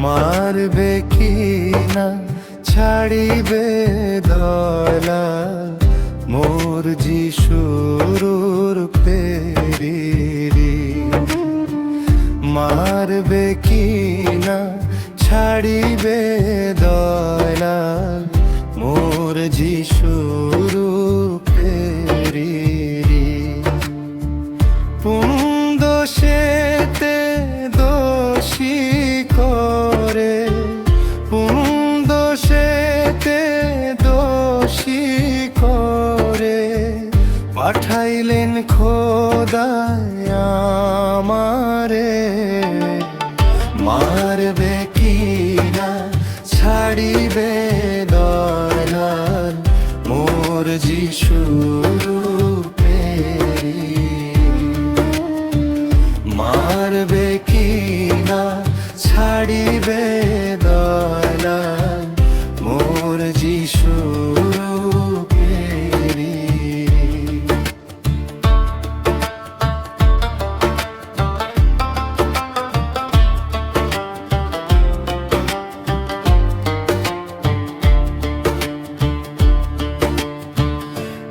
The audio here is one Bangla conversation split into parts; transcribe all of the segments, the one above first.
মারবে কি না ছাড়িবে দয়াল মোর যিশুর পেরিরি। মারবে কি না ছাড়িবে দয়াল মোর যিশুর পেরিরি। পুন্দোষেতে দোষী করে, পুন্দোষেতে দোষী করে পাঠাইলেন খোদায় আমারে। মারবে কি না ছাড়িবে দয়াল মোর যিশুর পেরিরি। মারবে কি না ছাড়িবে দয়াল মোর যিশুর পেরিরি।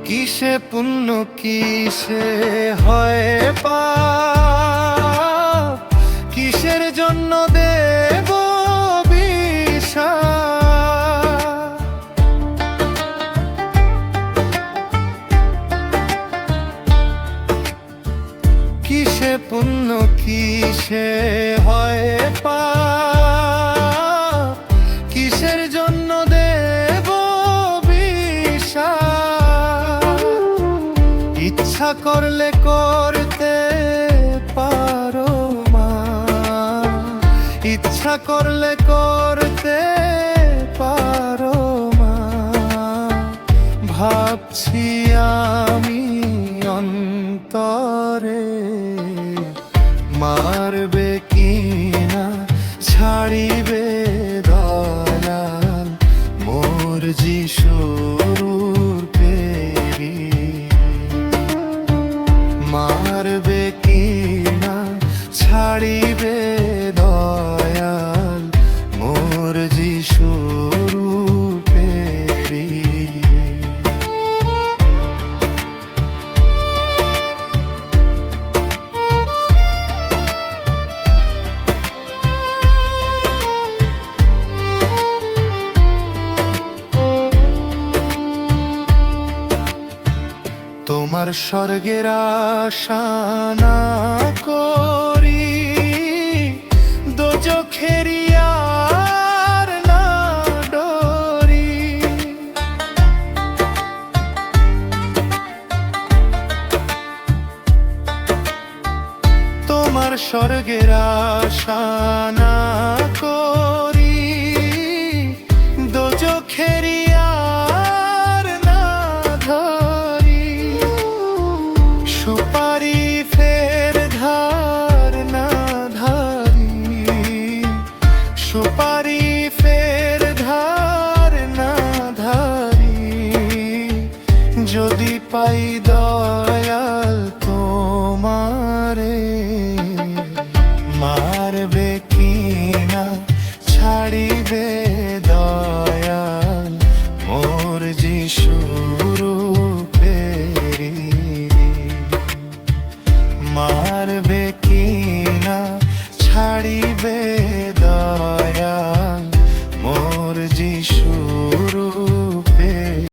কিসে পুণ্য কিসে হয় পাপ, কিসের জন্য দেব বিষাদ। কিসে পুণ্য কিসে হয় পাপ, কিসের জন্য দেব বিষাদ। ইচ্ছা করলে করতে পারো মা, ইচ্ছা করলে করতে পারো মা। ভাবছি আমি অন্তরে, মারবে কি না ছাড়িবে দয়াল মোর যিশুর পেরিরি। মারবে কি না ছাড়িবে দয়াল মোর যিশুর পেরিরি। তোমার স্বর্গের আশা না করি, দোজখেরি আর না ডরি। তোমার স্বর্গের আশা না করি, দোজখেরি সুপারি ফের ধার না ধারি। সুপারি